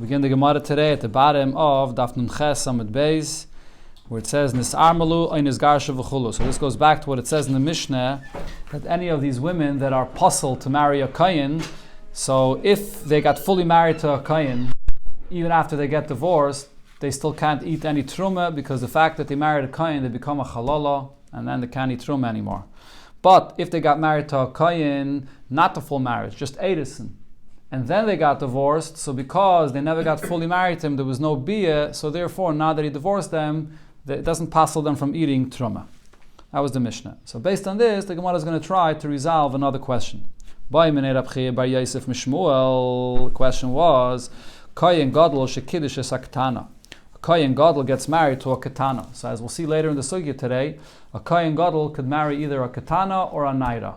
Begin the Gemara today at the bottom of Daf Nun Ches Amud Beis, where it says Nisarmalu Einis Garsha V'chulu. So this goes back to what it says in the Mishnah, that any of these women that are puzzled to marry a Kayin, so if they got fully married to a Kayin, even after they get divorced, they still can't eat any truma, because the fact that they married a Kayin, they become a halala, and then they can't eat truma anymore. But if they got married to a Kayin, not the full marriage, just Edison, and then they got divorced, so because they never got fully married to him, there was no bia, so therefore, now that he divorced them, it doesn't passel them from eating truma. That was the Mishnah. So based on this, the Gemara is going to try to resolve another question. The question was, Kayin Gadol shekiddush es haktana. A Kayin Gadol gets married to a katana. So as we'll see later in the sugya today, a Kayin Gadol could marry either a katana or a naira,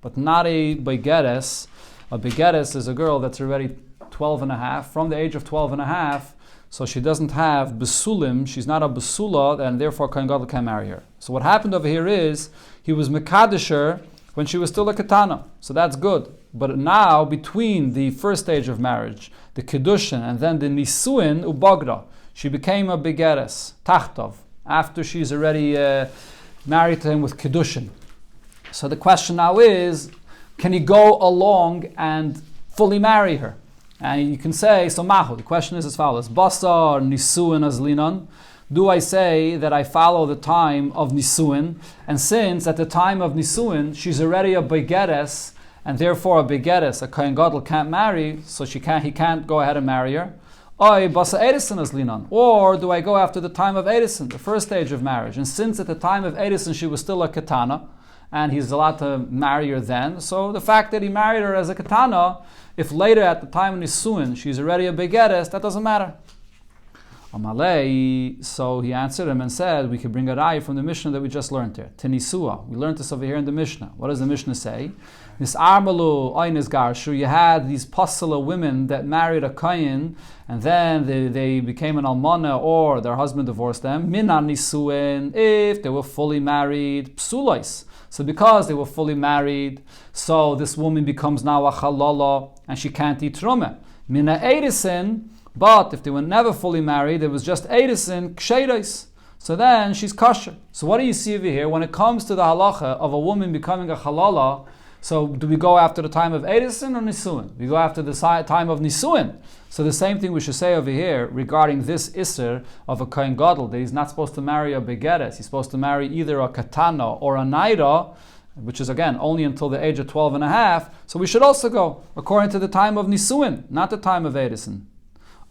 but not a begeres. A begeres is a girl that's already 12 and a half, from the age of 12 and a half, so she doesn't have besulim, she's not a besula, and therefore Kohen Gadol can't marry her. So what happened over here is, he was mekadesher when she was still a katana, so that's good. But now, between the first stage of marriage, the kedushin, and then the nisuin, ubagra, she became a begeres, tachtov, after she's already married to him with kedushin. So the question now is, can he go along and fully marry her? And you can say, so mahu, the question is as follows. Basar nisuin azlinan. Do I say that I follow the time of nisuin? And since at the time of nisuin, she's already a begeres, and therefore a begeres, a Kohen Gadol can't marry, so he can't go ahead and marry her. Or basa edison azlinan. Or do I go after the time of edison, the first stage of marriage? And since at the time of edison she was still a katana, and he's allowed to marry her then. So the fact that he married her as a katana, if later at the time of nisuin she's already a begeres, that doesn't matter. Amalei, so he answered him and said, we could bring a raya from the Mishnah that we just learned here. Tenisua, we learned this over here in the Mishnah. What does the Mishnah say? This armalu oynes garshu, you had these pasala women that married a kayin, and then they became an almana, or their husband divorced them. Minan nisuin, if they were fully married, psulais. So because they were fully married, so this woman becomes now a halala, and she can't eat truma. Mina edisin, but if they were never fully married, it was just edisin, ksheidais. So then she's kosher. So what do you see over here? When it comes to the halacha of a woman becoming a halala, so do we go after the time of edisin or nisuin? We go after the time of nisuin. So the same thing we should say over here regarding this isser of a Kohen Gadol, that he's not supposed to marry a begeres, he's supposed to marry either a katana or a naira, which is again only until the age of 12 and a half. So we should also go according to the time of nisuin, not the time of edison.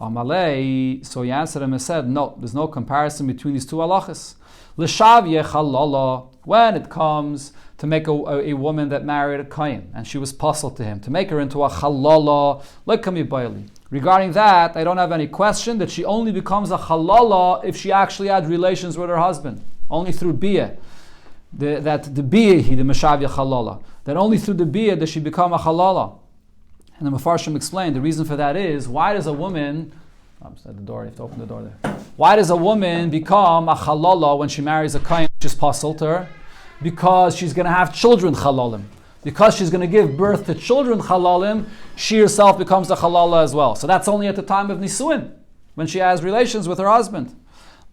Amalei, so he answered him and said, no, there's no comparison between these two halachas. L'shavye chalala, when it comes to make a woman that married a kayin, and she was puzzled to him, to make her into a halala, like kami baili. Regarding that, I don't have any question that she only becomes a halala if she actually had relations with her husband, only through bia. That the bia, the meshavya halala, that only through the bia does she become a halala. And the Mefarshim explained the reason for that is, why does a woman, I'm at the door, you have to open the door there. Why does a woman become a halala when she marries a kain, which is puzzled to her? Because she's going to have children halalim. Because she's going to give birth to children halalim, she herself becomes a halala as well. So that's only at the time of nisuin, when she has relations with her husband.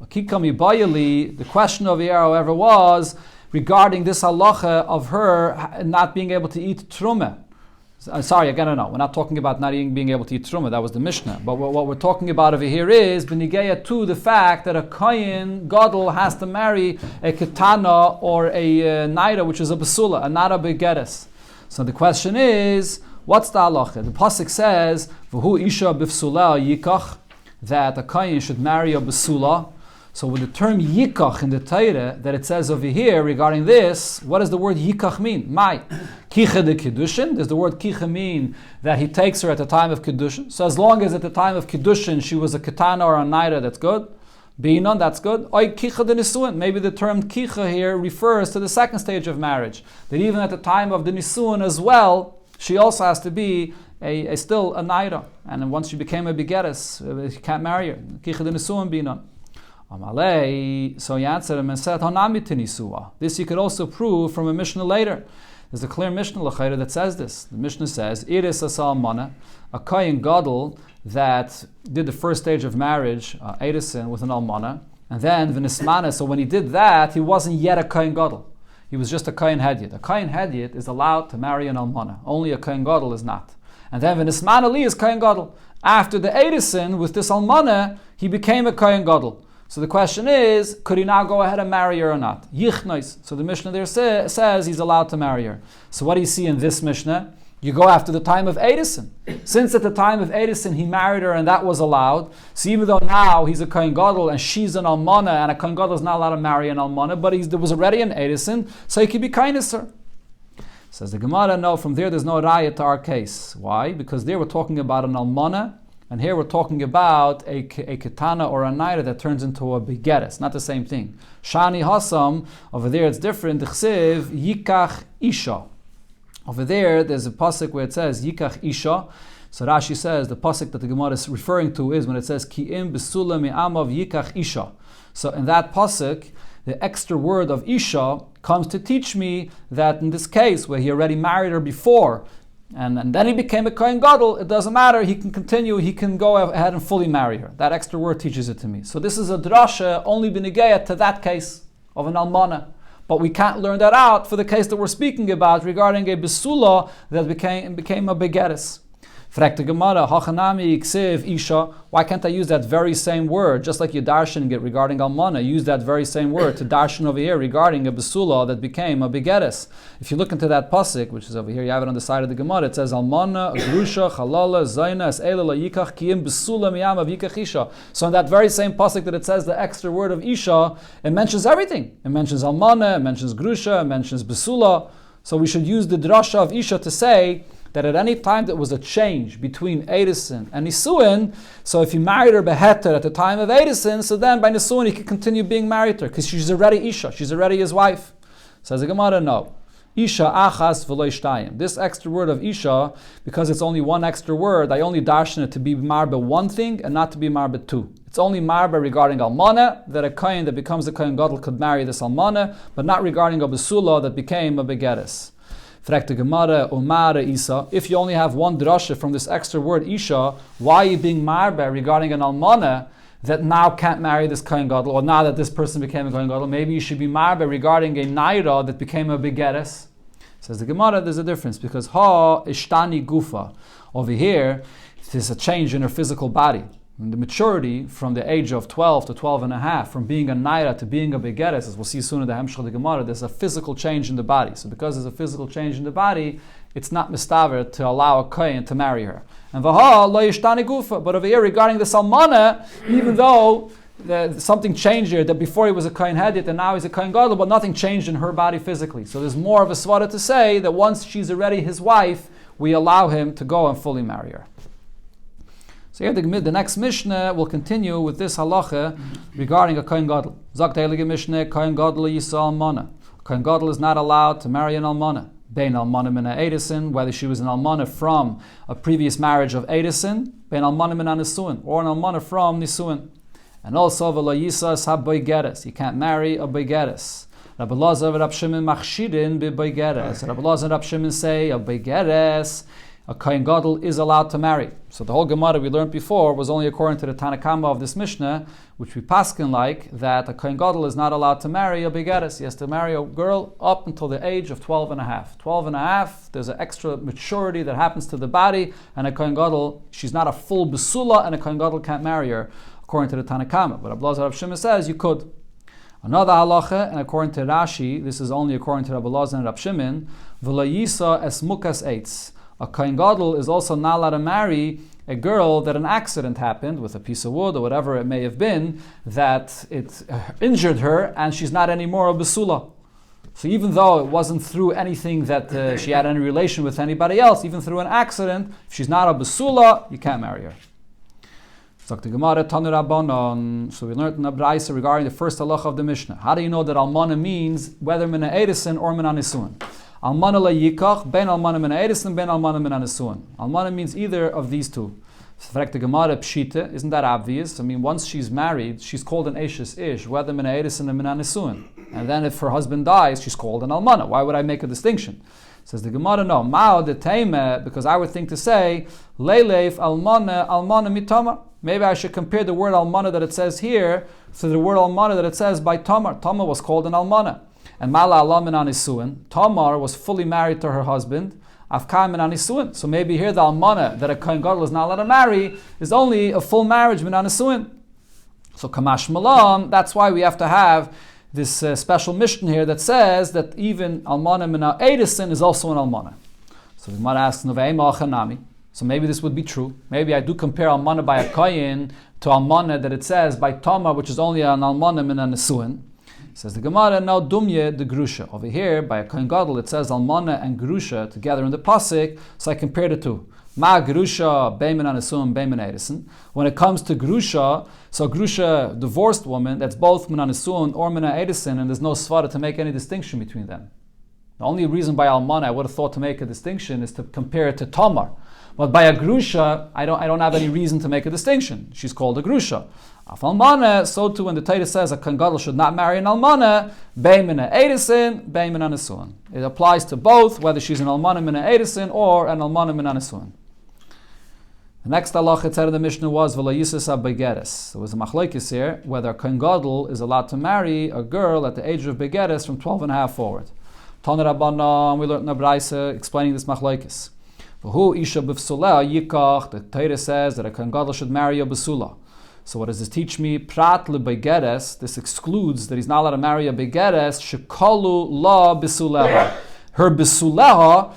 The question over here, however, was regarding this halacha of her not being able to eat truma. Sorry, again, no. We're not talking about not being able to eat truma. That was the Mishnah. But what we're talking about over here is b'nigeya to the fact that a Kohen Gadol has to marry a katana or a naira, which is a basula, and not a begeres. So the question is, what's the halacha? The pasuk says, "V'hu isha b'fsula yikach," that a Kohen should marry a basula. So with the term yikach in the Torah that it says over here regarding this, what does the word yikach mean? Mai. Kicha de kiddushin. Does the word kicha mean that he takes her at the time of kiddushin? So as long as at the time of kiddushin she was a katana or a naira, that's good. Binon, that's good. Oy kicha de nisuin. Maybe the term kicha here refers to the second stage of marriage. That even at the time of the nisuin as well, she also has to be still a naira. And then once she became a begeres, you can't marry her. Kicha de nisuin binon. Amalei, so he answered him and said, Hanami tenisua. This you could also prove from a Mishnah later. There's a clear Mishnah l'chayra that says this. The Mishnah says, Iris asal mana, a Kohen Gadol that did the first stage of marriage, Edison, with an almana, and then v'nismana. So when he did that, he wasn't yet a kohen gadol. He was just a kohen hedyot. A kohen hedyot is allowed to marry an almana. Only a kohen gadol is not. And then v'nismana li is kohen gadol. After the Edison with this almana, he became a kohen gadol. So the question is, could he now go ahead and marry her or not? Yichnois. So the Mishnah there says he's allowed to marry her. So what do you see in this Mishnah? You go after the time of Edison. Since at the time of Edison he married her and that was allowed, so even though now he's a kohen gadol and she's an almana, and a kohen gadol is not allowed to marry an almana, but there was already an Edison, so he could be kindnesser. Says the Gemara, no, from there's no raya to our case. Why? Because there we're talking about an almana, and here we're talking about a ketana or a naira that turns into a begeres. Not the same thing. Shani hasam, over there it's different. D'chsev yikach isha. Over there's a pasuk where it says yikach isha. So Rashi says the pasuk that the Gemara is referring to is when it says ki'im besula mi'amav yikach isha. So in that pasuk, the extra word of isha comes to teach me that in this case where he already married her before, and then he became a kohen gadol, it doesn't matter, he can continue, he can go ahead and fully marry her. That extra word teaches it to me. So this is a drasha only b'negayah to that case of an almana. But we can't learn that out for the case that we're speaking about regarding a besula that became a begeres. Fragt the Gemara, Hachanami Ksiv Isha, why can't I use that very same word, just like you darshan it regarding almana, use that very same word to darshan over here regarding a besula that became a begeres. If you look into that pasuk, which is over here, you have it on the side of the Gemara, it says almana, grusha, halala, zayna, es elala, yikach, kiyim, besula, miyam, av yikach isha. So in that very same pasuk that it says the extra word of Isha, it mentions everything. It mentions almana, it mentions grusha, it mentions besula. So we should use the drasha of Isha to say that at any time there was a change between Edison and Nisuin, so if he married her beheter at the time of Edison, so then by Nisuin he could continue being married to her, because she's already Isha, she's already his wife. Says the Gemara, no. Isha achas v'lo shtayim. This extra word of Isha, because it's only one extra word, I only darshan it to be marba one thing and not to be marba two. It's only marba regarding almana, that a kohen that becomes a kohen gadol could marry this almana, but not regarding a besula that became a begeres. Fragt the Gemara, Umara Isa, if you only have one drasha from this extra word Isha, why are you being marba regarding an almana that now can't marry this kohen gadol, or now that this person became a kohen gadol? Maybe you should be marba regarding a naira that became a begeres. Says the Gemara, there's a difference, because ha ishtani gufa. Over here, there's a change in her physical body. And the maturity from the age of 12 to 12 and a half, from being a naira to being a begeres, as we'll see soon in the Hemshech of the Gemara, there's a physical change in the body. So because there's a physical change in the body, it's not mistaver to allow a kohen to marry her. And vaha lo yishtani gufa. But over here, regarding the salmana, even though something changed here, that before he was a kohen hedyot and now he's a kohen gadol, but nothing changed in her body physically. So there's more of a svara to say that once she's already his wife, we allow him to go and fully marry her. So here the next Mishnah will continue with this halacha regarding a kohen gadol. Zok heilige Mishnah, kohen gadol yisa almana. Kohen gadol is not allowed to marry an almana. Bein almana min Edison, whether she was an almana from a previous marriage of Edison, bein almana min nisuin, or an almana from nisuin. And also v'lo yisa sab boigeres. You can't marry a boigeres. Rabbi Lazar and Rabbi Shimon machshidin be boigeres. Rabbi Lazar and Rabbi Shimon say a boigeres, a kohen gadol is allowed to marry. So the whole Gemara we learned before was only according to the Tanakama of this Mishnah, which we paskin like, that a kohen gadol is not allowed to marry a begeres. He has to marry a girl up until the age of 12 and a half. 12 and a half, there's an extra maturity that happens to the body, and a kohen gadol, she's not a full besula, and a kohen gadol can't marry her, according to the Tanakama. But Rabbi Lazar Rabbi Shimon says you could. Another halacha, and according to Rashi, this is only according to Rabbi Lazar and Rabbi Shimon, v'lo yisa es mukas eitz. A kohen gadol is also not allowed to marry a girl that an accident happened with a piece of wood or whatever it may have been, that it injured her and she's not anymore a besula. So even though it wasn't through anything that she had any relation with anybody else, even through an accident, if she's not a besula, you can't marry her. So we learned in the Braisa regarding the first halacha of the Mishnah. How do you know that almana means whether mina edison or mina nisuin? Almana la yikach, ben almana mina edison, ben almana mina nisuin. Almana means either of these two. The Gemara pshita, isn't that obvious? I mean, once she's married, she's called an eshes ish, whether mina edison or mina nisuin. And then if her husband dies, she's called an almana. Why would I make a distinction? Says the Gemara, no. Mao de teime, because I would think to say, Leilef almana mitama. Maybe I should compare the word almana that it says here to the word almana that it says by Tamar. Tamar was called an almana. And Mala alamin anisuin. Tamar was fully married to her husband. Afkam min anisuin. So maybe here the almana that a kohen gadol is not allowed to marry is only a full marriage min anisuin. So kamash malam, that's why we have to have this special mission here that says that even almana min edisin is also an almana. So the Gemara asks, Noveima achanami. So maybe this would be true. Maybe I do compare almana by a kohen to almana that it says by Tamar, which is only an almana min anisuin. Says the Gemara, now dumye the grusha. Over here, by a kohen gadol, it says almana and grusha together in the pasuk. So I compared the two. Ma grusha beimin anisuin beimin edison. When it comes to grusha, so grusha, divorced woman, that's both min anisuin or min edison, and there's no svara to make any distinction between them. The only reason by almana I would have thought to make a distinction is to compare it to Tamar. But by a grusha, I don't have any reason to make a distinction. She's called a grusha. Af almana, so too when the Torah says a kohen gadol should not marry an almana, beimina edisin, beimina nesuin. It applies to both, whether she's an almana mina edisin or an almana mina nesuin. The next halacha it said in the Mishnah was v'layisas begeres. There was a machlokes here whether a kohen gadol is allowed to marry a girl at the age of begeres from 12 and a half forward. Tana Rabbanan, we learned in the Braisa explaining this machlokes. Who isha b'vsula yikach? The Torah says that a kohen gadol should marry a b'sula. So what does this teach me? Prat lebegeres. This excludes that he's not allowed to marry a begeres. Shekalu la b'suleha. Her b'suleha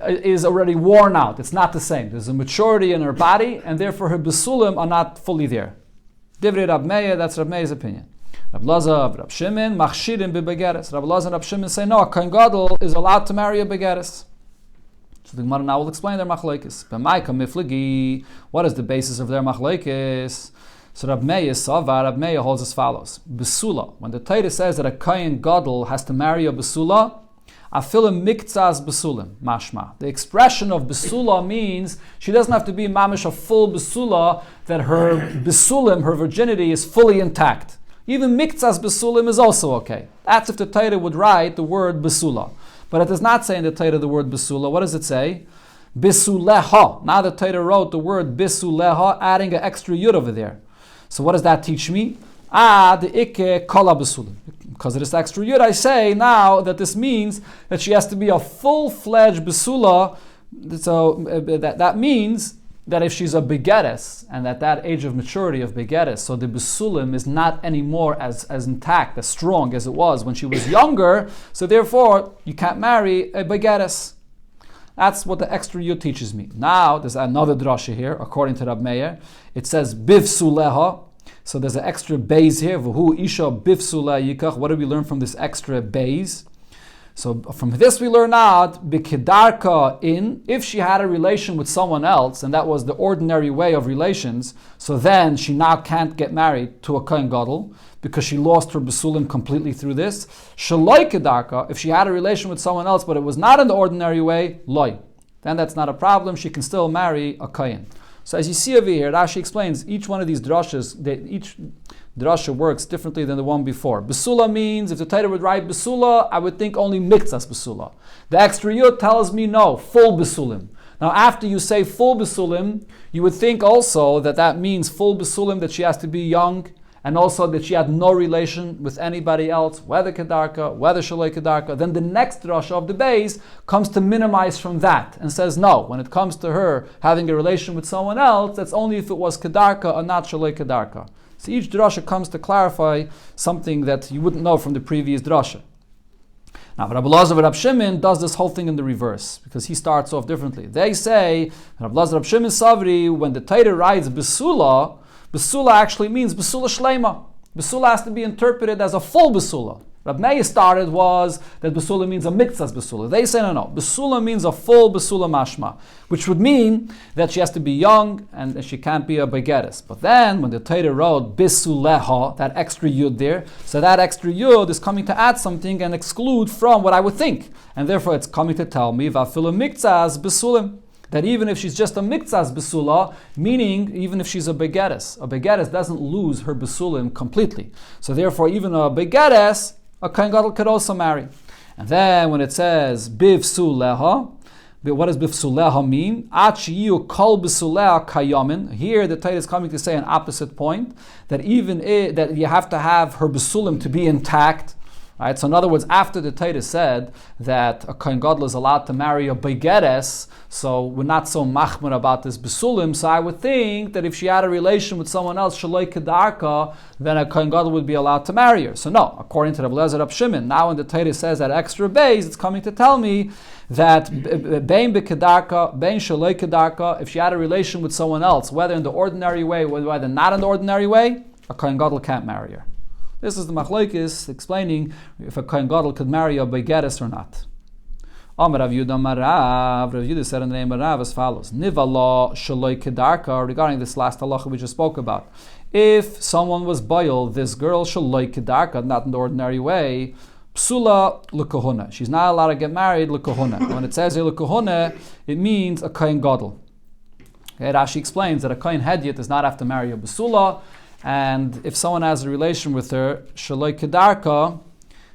is already worn out. It's not the same. There's a maturity in her body, and therefore her b'sulim are not fully there. Divrei Rab Meir, that's Rab Meir's opinion. Rab Laza, Rab Shimon, machshirim b'begeres. Rab Laza and Rab Shimon say no, a kohen gadol is allowed to marry a begeres. So the Gemara now will explain their machlokes. B'maika miflagi. What is the basis of their machlokes? So Rab Meir Savar, Rab Meir holds as follows. Besula. When the Torah says that a kohen gadol has to marry a besula, afilim miktzas besulim, mashma. The expression of besula means she doesn't have to be mamish a full besula, that her besulim, her virginity, is fully intact. Even miktzas besulim is also okay. That's if the Torah would write the word besula. But it does not say in the Torah the word besula. What does it say? Bisuleha. Now the Torah wrote the word bisuleha, adding an extra yud over there. So what does that teach me? The ikke kala besulim. Because of this extra yud, I say now that this means that she has to be a full-fledged besula. So that means that if she's a begeres, and at that age of maturity of begeres, so the besulim is not anymore as intact, as strong as it was when she was younger, so therefore you can't marry a begeres. That's what the extra yud teaches me. Now there's another drasha here, according to Rab Meir. It says bivsuleha. So there's an extra bays here. V'hu isha bivsule yikach. What do we learn from this extra bays? So from this we learn out, bikidarka in, if she had a relation with someone else, and that was the ordinary way of relations, so then she now can't get married to a kohen gadol, because she lost her besulim completely through this. Shaloi kedarka, if she had a relation with someone else, but it was not in the ordinary way, loy. Then that's not a problem, she can still marry a kohen. So as you see over here, Rashi explains each one of these drashas, each drasha works differently than the one before. Besula means, if the Torah would write besula, I would think only miktzas besula. The extra yud tells me no, full besulim. Now after you say full besulim, you would think also that that means full besulim, that she has to be young, and also that she had no relation with anybody else, whether kedarka, whether shaloi kedarka. Then the next drasha of the base comes to minimize from that and says no, when it comes to her having a relation with someone else, that's only if it was kedarka or not shaloi kedarka. So each drasha comes to clarify something that you wouldn't know from the previous drasha. Now, Rabbi Lazar and Rabbi Shimon does this whole thing in the reverse, because he starts off differently. They say, Rabbi Lazar and Rabbi Shimon Savri, when the Torah writes besula, besula actually means besula shlema. Besula has to be interpreted as a full besula. Rab Meir started was that besula means a miktzas besula. They say no. Besula means a full besula mashma, which would mean that she has to be young and she can't be a begeres. But then when the Torah wrote bisuleha, that extra yud there, so that extra yud is coming to add something and exclude from what I would think. And therefore it's coming to tell me vafilu miktzas besulim, that even if she's just a miktzas besula, meaning even if she's a begeres doesn't lose her besulim completely. So therefore even a begeres, a kohen gadol could also marry. And then when it says bivsuleha, what does bivsuleha mean? Kol bisuleha kayamin. Here the Torah is coming to say an opposite point, that even that you have to have her bisulim to be intact. Right? So in other words, after the Torah said that a Kohen Gadol is allowed to marry a begeres, so we're not so machmir about this besulim, so I would think that if she had a relation with someone else, shaloi kedarka, then a Kohen Gadol would be allowed to marry her. So no, according to Rabbi Eliezer Rab Shimon, now when the Torah says that extra base, it's coming to tell me that bein bekedarka, bein shaloi kedarka, if she had a relation with someone else, whether in the ordinary way, whether not in the ordinary way, a Kohen Gadol can't marry her. This is the machlokes explaining if a Kohen Gadol could marry a begeres or not. Amar Rav Yehuda Marav. Rav Yehuda said in the name of Rav as follows: Nivala shaloi kedarka. Regarding this last halacha we just spoke about, if someone was boiled, this girl shaloi kedarka, not in the ordinary way, psula l'kahuna. She's not allowed to get married l'kahuna. When it says here l'kahuna, it means a Kohen Gadol. Okay, Rashi explains that a Kohen Hedyot does not have to marry a basula. And if someone has a relation with her, shaloi kedarka,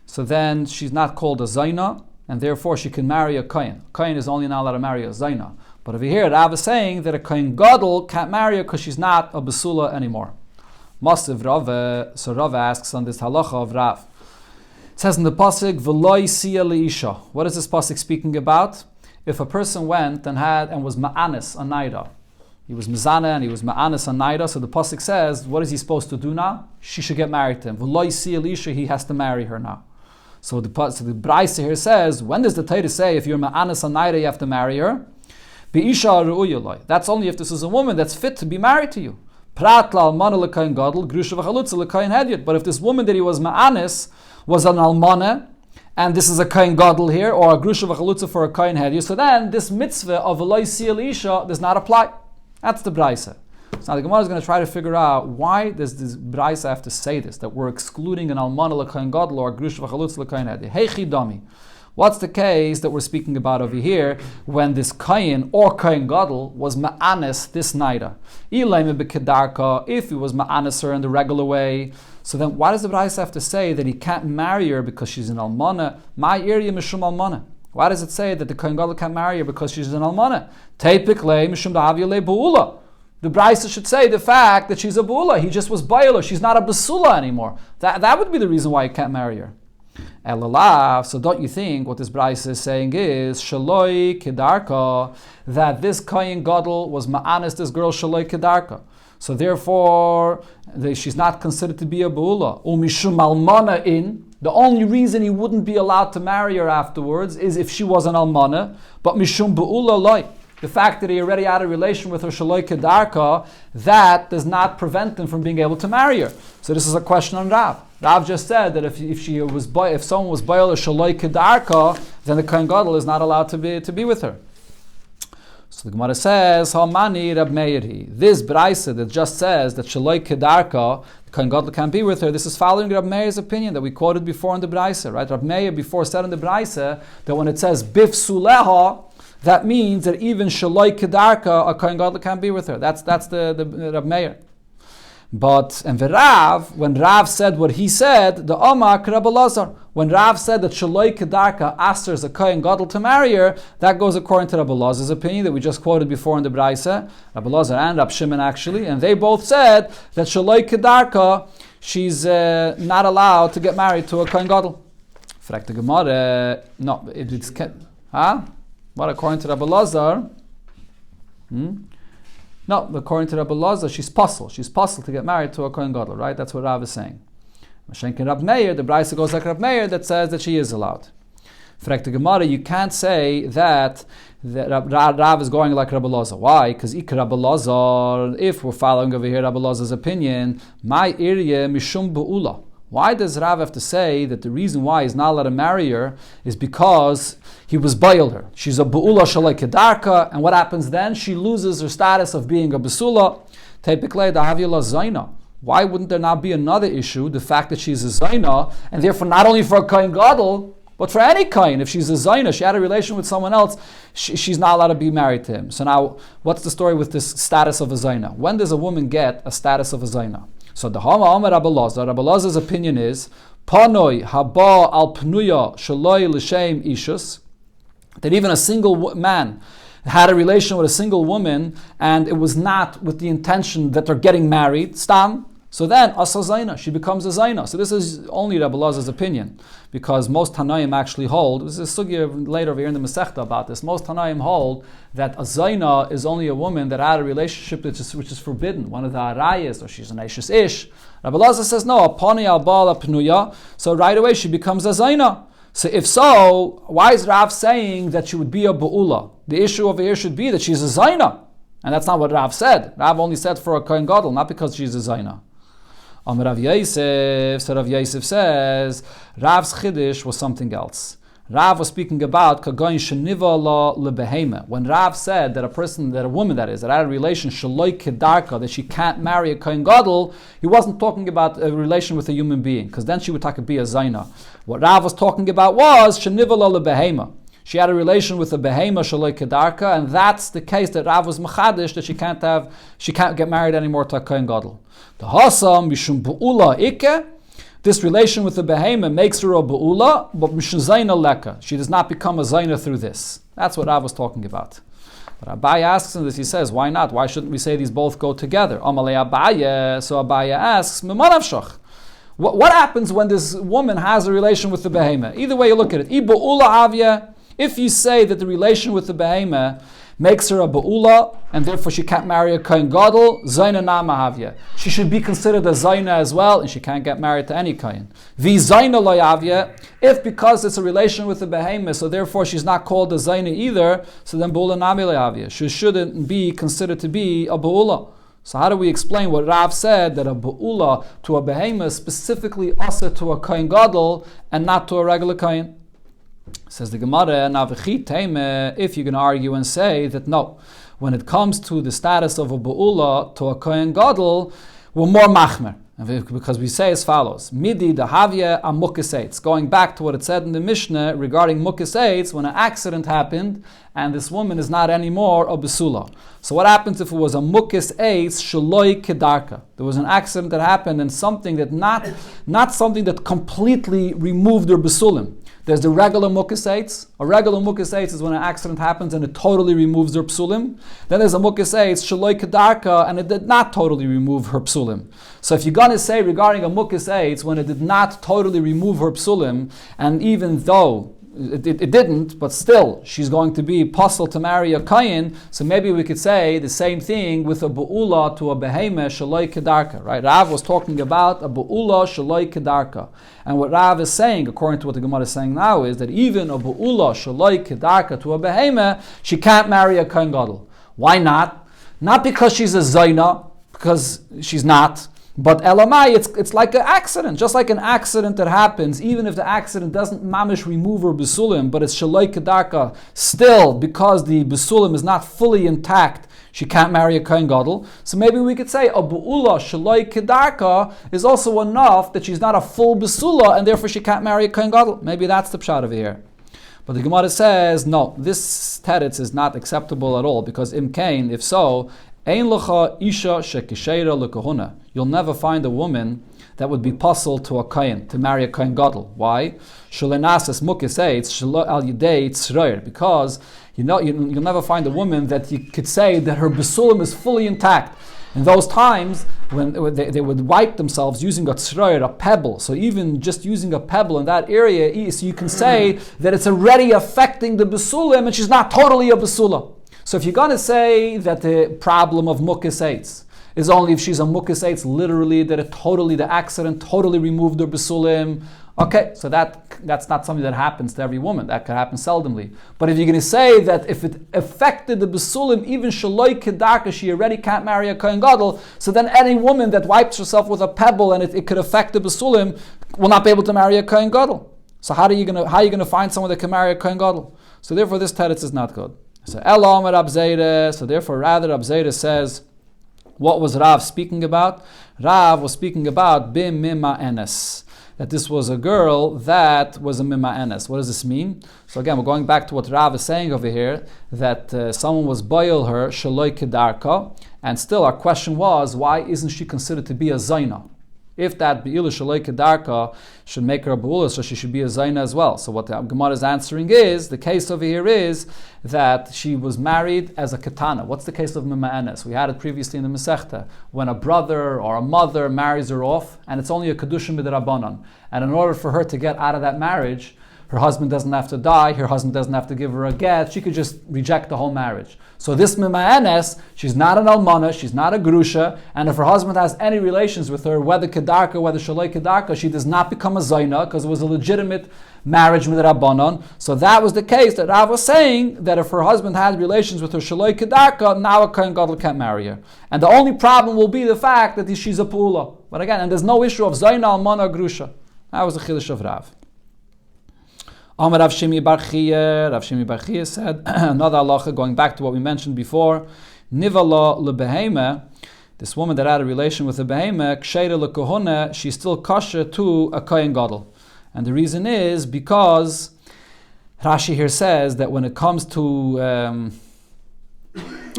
so then she's not called a zaina, and therefore she can marry a kohen. Kohen is only not allowed to marry a zaina. But over here, Rav is saying that a Kohen Gadol can't marry her because she's not a basula anymore. Masiv Rav, so Rav asks on this halacha of Rav. It says in the pasuk, "V'loi siya leisha." What is this pasuk speaking about? If a person went and was ma'anis a naida. He was mizana and he was ma'anis a naida, so the pasuk says, what is he supposed to do now? She should get married to him. V'loi siya leisha, he has to marry her now. So the Braisa here says, when does the Torah say if you're ma'anis a naida you have to marry her? Be'isha ru'uya loi. That's only if this is a woman that's fit to be married to you. Prat la'almana l'kayin gadol, grusha v'chalutza l'kayin hedyot. But if this woman that he was ma'anis was an almana, and this is a kayin gadol here, or a grusha v'chalutza for a kayin hedyot, so then this mitzvah of v'loi siya leisha does not apply. That's the Braisa. So now the Gemara is going to try to figure out why does this Braisa have to say this, that we're excluding an almana l'kayin gadol or a grusha v'chalutza l'kayin hedyot. Hey chidami. What's the case that we're speaking about over here when this kayin or kayin gadol was ma'anis this naida? If he was ma'anis her in the regular way, so then why does the Braisa have to say that he can't marry her because she's an almana? My area mishum almana. Why does it say that the Kohen Gadol can't marry her because she's an almana? Teipikle mishum da'avya le'bu'ula. The Braisa should say the fact that she's a bu'ula. He just was ba'ila. She's not a basula anymore. That would be the reason why he can't marry her. Elalav. So don't you think what this Braisa is saying is shaloi kedarka, that this Kohen Gadol was ma'anis this girl shaloi kedarka. So therefore, she's not considered to be a bu'ula. Umishum almana in. The only reason he wouldn't be allowed to marry her afterwards is if she was an almana, but mishum bu'ula loy. The fact that he already had a relation with her shaloi kedarka, that does not prevent him from being able to marry her. So this is a question on Rav. Rav just said that if someone was boil a shaloi kedarka, then the Kohen Gadol is not allowed to be with her. So the Gemara says, "Hamani Rab Meiri." This Braisa that just says that shaloi kedarka, the Kohen Gadol can't be with her. This is following Rab Meir's opinion that we quoted before in the Braisa, right? Rab Meir before said in the Braisa that when it says bifsuleha, that means that even shaloi kedarka, a Kohen Gadol can't be with her. That's the Rab Meir. But and when Rav said what he said, the Omak Rabbi Elazar, when Rav said that shaloi kedarka asters a Kohen Gadol to marry her, that goes according to Rabbi Elazar's opinion that we just quoted before in the Braisa, Rabbi Elazar and Rab Shimon actually, and they both said that shaloi kedarka, she's not allowed to get married to a Kohen Gadol. Fragt the Gemara, no, it's what according to Rabbi Elazar? No, according to Rabbi Elazar, she's puzzled. She's puzzled to get married to a Kohen Gadol, right? That's what Rav is saying. Mashenkin Rab Meir, the Braisa goes like Rab Meir that says that she is allowed. Frekt the Gemara, you can't say that Rav is going like Rabbi Elazar. Why? Because Ik Rabbi Elazar, if we're following over here Rabbi Elazar's opinion, my area mishum bu'ula. Why does Rav have to say that the reason why he's not allowed to marry her is because he was boiled her? She's a bu'ula shalai kedarka, and what happens then? She loses her status of being a basula. Tepikle dahavila zaina. Why wouldn't there not be another issue? The fact that she's a zaina, and therefore not only for a Kohen Gadol, But for any kohen, if she's a zayna, she had a relation with someone else, she's not allowed to be married to him. So now, what's the story with this status of a zayna? When does a woman get a status of a zayna? So the Hama Amar Rabbi Elazar's opinion is, Panoi haba al pnuya shaloi l'shem ishus, that even a single man had a relation with a single woman, and it was not with the intention that they're getting married, stam, so then asa zayna, she becomes a zayna. So this is only Rabbi Elazar's opinion, because most Tanaim actually hold, this is a sugya later over here in the Masechta about this, most Tanaim hold that a zayna is only a woman that had a relationship which is forbidden, one of the arayas, or she's an aishus ish. Rabbi Elazar says no, apani al bala pnuya, so right away she becomes a zayna. So if so, why is Rav saying that she would be a bu'ula? The issue over here should be that she's a zayna. And that's not what Rav said. Rav only said for a kohen gadol, not because she's a zayna. Rav Yosef, so Rav Yosef says, Rav's chiddush was something else. Rav was speaking about kagoyin sheniva la lebehema. When Rav said that a woman that had a relation shaloi kedarka, that she can't marry a kohen gadol, he wasn't talking about a relation with a human being, because then she would be a zayna. What Rav was talking about was sheniva la lebehema. She had a relation with a behema shaloi kedarka, and that's the case that Rav was machadish, that she can't get married anymore to a kohen gadol. The hasam mishum bu'ula ikke. This relation with the behema makes her a bu'ula, but mishum zayna leka. She does not become a zayna through this. That's what Rav was talking about. But Abaye asks him this. He says, why not? Why shouldn't we say these both go together? Amalei Abaye. So Abaye asks, Memanavshach. What happens when this woman has a relation with the behema? Either way you look at it. Ibu'ula avya. If you say that the relation with the behema makes her a ba'ula, and therefore she can't marry a kohen gadol, zayna na mahavya. She should be considered a zayna as well, and she can't get married to any kohen. Vi zayna lo yavya. If because it's a relation with the behema, so therefore she's not called a zayna either, so then ba'ula nami lo yavya. She shouldn't be considered to be a ba'ula. So how do we explain what Rav said, that a ba'ula to a behema is specifically asa to a kohen gadol and not to a regular kohen? Says the Gemara, if you're going to argue and say that no, when it comes to the status of a bu'ula to a kohen gadol, we're more machmer. Because we say as follows, midi dahavya a mukis. Going back to what it said in the Mishnah regarding mukis, when an accident happened and this woman is not anymore a besula. So what happens if it was a mukis eitz shaloi kedarka? There was an accident that happened and something that not something that completely removed her besulim. There's the regular mukis eitz. A regular mukis eitz is when an accident happens and it totally removes her psulim. Then there's a mukis eitz shaloi kedarka, and it did not totally remove her psulim. So if you're going to say regarding a mukis eitz when it did not totally remove her psulim, and even though it didn't, but still she's going to be possible to marry a kohen, so maybe we could say the same thing with a bu'ula to a behema shaloi kedarka, right? Rav was talking about a bu'ula shaloi kedarka, and what Rav is saying, according to what the Gemara is saying now, is that even a bu'ula shaloi kedarka to a behema, she can't marry a kohen gadol. Why not? Not because she's a zayna, because she's not. But elamai, it's like an accident, just like an accident that happens, even if the accident doesn't mamish remove her besulim, but it's shaloi kedarka, still, because the besulim is not fully intact, she can't marry a kohen gadol. So maybe we could say a bu'ula shaloi kedarka is also enough that she's not a full besula, and therefore she can't marry a kohen gadol. Maybe that's the pshat over here. But the Gemara says, no, this teretz is not acceptable at all, because imkain, if so, ein lecha isha shekisheira lekahuna. You'll never find a woman that would be puzzled to a kohen, to marry a kohen gadol. Why? Shulenases mukis eitz shelo al yidei tzroyer. Because you'll never find a woman that you could say that her besulim is fully intact. In those times, when they would wipe themselves using a tzroyer, a pebble. So even just using a pebble in that area, so you can say that it's already affecting the besulim, and she's not totally a besula. So if you're going to say that the problem of mukis eitz is only if she's a mukis eitz, literally that the accident totally removed her besulim, okay, so that's not something that happens to every woman. That could happen seldomly. But if you're going to say that if it affected the besulim, even shaloi kedarka, she already can't marry a kohen gadol, so then any woman that wipes herself with a pebble and it could affect the besulim will not be able to marry a kohen gadol. So how are you going to find someone that can marry a kohen gadol? So therefore this teretz is not good. So Elam Rab Zayda. So therefore, rather Rab Zayda says, what was Rav speaking about? Rav was speaking about bim mima enes. that this was a girl that was a mima'enes. What does this mean? So again, we're going back to what Rav is saying over here, that someone was boil her, shaloi kedarka, and still our question was, why isn't she considered to be a zayna? If that be'ilu shaloi kedarka should make her a be'ula, so she should be a zayna as well. So what the Gemara is answering is, the case over here is that she was married as a katana. What's the case of mima'enes? We had it previously in the Masechta, when a brother or a mother marries her off, and it's only a kedushin b'derabanan. And in order for her to get out of that marriage, her husband doesn't have to die, her husband doesn't have to give her a get, she could just reject the whole marriage. So this mima'enes, she's not an almana, she's not a grusha, and if her husband has any relations with her, whether kedarka, whether shaloi kedarka, she does not become a zayna, because it was a legitimate marriage with Rabbanon. So that was the case that Rav was saying, that if her husband had relations with her shaloi kedarka, now a kohen gadol can't marry her. And the only problem will be the fact that she's a pula. But again, and there's no issue of zayna, almana, or grusha. That was the chiddush of Rav. Amar Rav Shimi bar Chiya said, another halacha, going back to what we mentioned before, Nivala lebehema, this woman that had a relation with a behema, ksheira lekohuna, she's still kosher to a kohen gadol. And the reason is because Rashi here says that when it comes to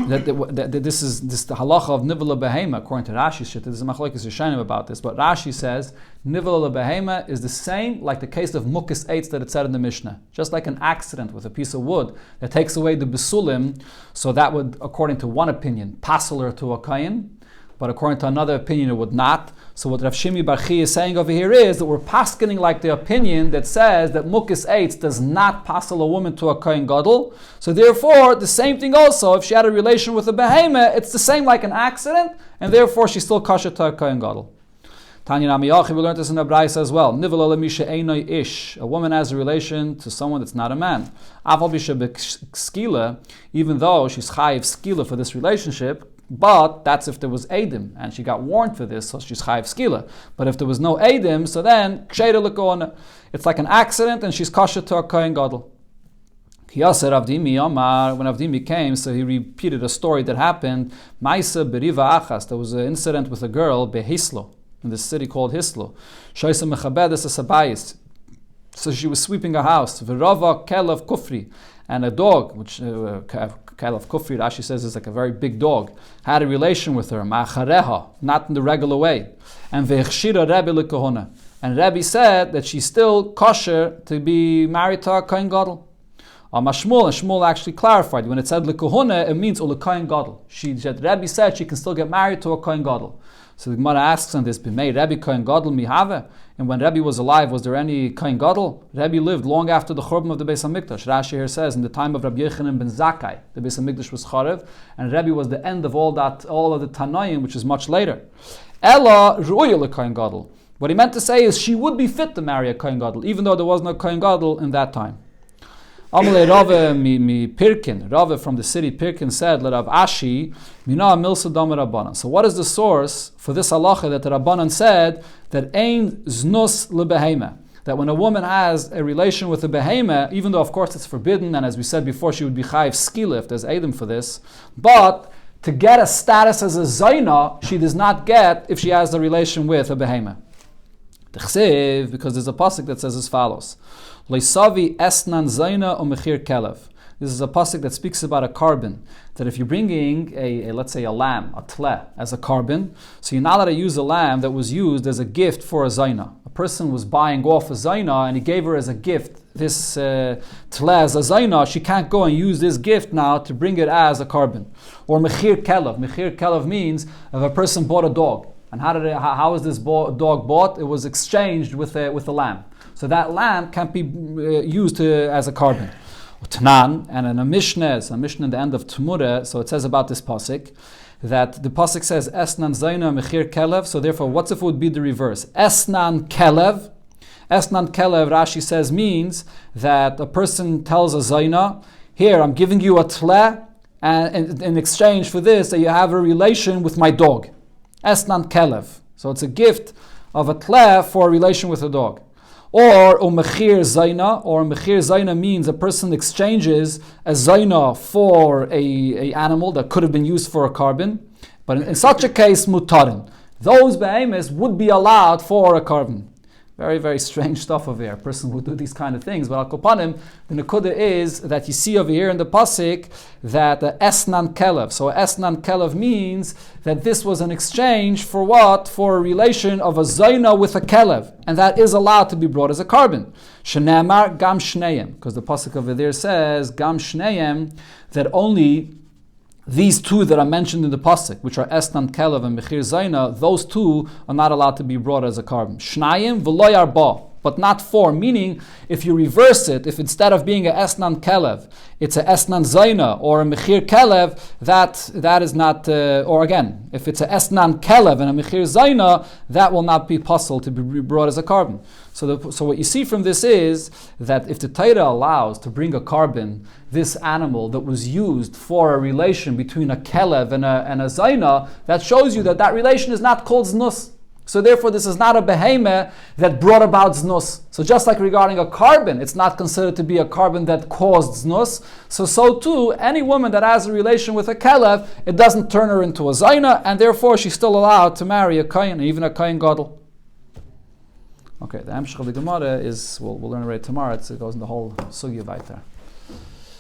that this is the halacha of nivala behema, according to Rashi, there's a machlokes Rishonim about this, but Rashi says nivala behema is the same like the case of mukis eitz that it said in the Mishnah. Just like an accident with a piece of wood that takes away the besulim, so that would, according to one opinion, passel her to a kohen, but according to another opinion it would not. So what Rav Shimi bar Chiya is saying over here is that we're paskening like the opinion that says that mukis eitz does not passel a woman to a kohen gadol. So therefore, the same thing also, if she had a relation with a behema, it's the same like an accident, and therefore she's still kosher to a kohen gadol. Tanya Namiyachi, we learned this in the Braisa as well. Nivala lemisha einoi ish. A woman has a relation to someone that's not a man. Aval bisha b'skila, even though she's chayiv skila for this relationship, but that's if there was Eidim, and she got warned for this, so she's chayiv skila. But if there was no Eidim, so then ksheira lekona. It's like an accident, and she's kosher to a kohen gadol. Kiyaseh Avdimi Omar, when Avdimi came, so he repeated a story that happened. Maisa beriva achas. There was an incident with a girl behislo in this city called Hislo. Shoysa mechabedes asabayis. So she was sweeping a house. V'rava kelav kufri, and a dog, which Kalev Kufri, Rashi says, is like a very big dog, had a relation with her, ma'achareha, not in the regular way. And ve'chshira Rebbe lekohona. And Rebbe said that she's still kosher to be married to a kohen gadol. And Shmuel actually clarified, when it said lekohona, it means ulekohen gadol. Rebbe said she can still get married to a kohen gadol. So the Gemara asks on this, B'mei Rebbe kohen gadol mihave? And when Rebbe was alive, was there any kohen gadol? Rebbe lived long after the Churban of the Beis HaMikdash. Rashi here says, in the time of Rabbi Yechanan ben Zakkai, the Beis HaMikdash was charev, and Rebbe was the end of all of the Tanoim, which is much later. Ella ru'ya lekohen gadol. What he meant to say is she would be fit to marry a kohen gadol, even though there was no kohen gadol in that time. Amalei Rave mi Pirkin, Rave from the city Pirkin said, "L'Rav Ashi mina milsa dam Rabbanan." So what is the source for this halacha that the Rabbanan said that ein znus lebehema, that when a woman has a relation with a behema, even though of course it's forbidden, and as we said before, she would be chayiv skila if there's edim for this, but to get a status as a zayna, she does not get if she has a relation with a behema. Because there's a pasuk that says as follows. Leisavi esnan zayna o mechir kelev. This is a pasuk that speaks about a carbon. That if you're bringing let's say a lamb, a tle, as a carbon, so you're not allowed to use a lamb that was used as a gift for a zayna. A person was buying off a zayna and he gave her as a gift this tle as a zayna. She can't go and use this gift now to bring it as a carbon. Or mechir kelev. Mechir kelev means if a person bought a dog. And how was this dog bought? It was exchanged with a lamb. So that lamb can't be used as a carbon. Tanan, and in a Mishnah, it's a Mishnah in the end of Tumura, so it says about this pasuk, that the pasuk says, Esnan zayna mechir kelev, so therefore, what's if it would be the reverse? Esnan kelev. Esnan kelev, Rashi says, means that a person tells a zayna, here, I'm giving you a tle, and in exchange for this, that you have a relation with my dog. Esnan kelev. So it's a gift of a tle for a relation with a dog. Or mechir zayna means a person exchanges a zayna for a animal that could have been used for a carbon. But in such a case, mutarin. Those behemoths would be allowed for a carbon. Very, very strange stuff over here. A person would do these kind of things. But Al Kopanim, the Nekuda is that you see over here in the Pasik that Esnan Kelev. So Esnan Kelev means that this was an exchange for what? For a relation of a Zaina with a Kelev. And that is allowed to be brought as a carbon. Shenemar Gam Shneim. Because the Pasik over there says Gam Shneim, that only these two that are mentioned in the pasuk, which are Esnan Kelev and Mechir Zaina, those two are not allowed to be brought as a carbon. Shnayim v'loy arba, but not four. Meaning, if you reverse it, if instead of being a Esnan Kelev, it's a Esnan Zaina or a Mechir Kelev, that is not. Or again, if it's a Esnan Kelev and a Mechir Zaina, that will not be possible to be brought as a carbon. So what you see from this is that if the Torah allows to bring a carbon, this animal that was used for a relation between a Kelev and a Zaina, that shows you that relation is not called Znus. So therefore this is not a behemah that brought about Znus. So just like regarding a carbon, it's not considered to be a carbon that caused Znus. So too, any woman that has a relation with a Kelev, it doesn't turn her into a Zaina, and therefore she's still allowed to marry a Kohen, even a Kohen Gadol. Okay, the Amshach of the Gemara is, we'll learn it right tomorrow. It goes in the whole sugya weiter.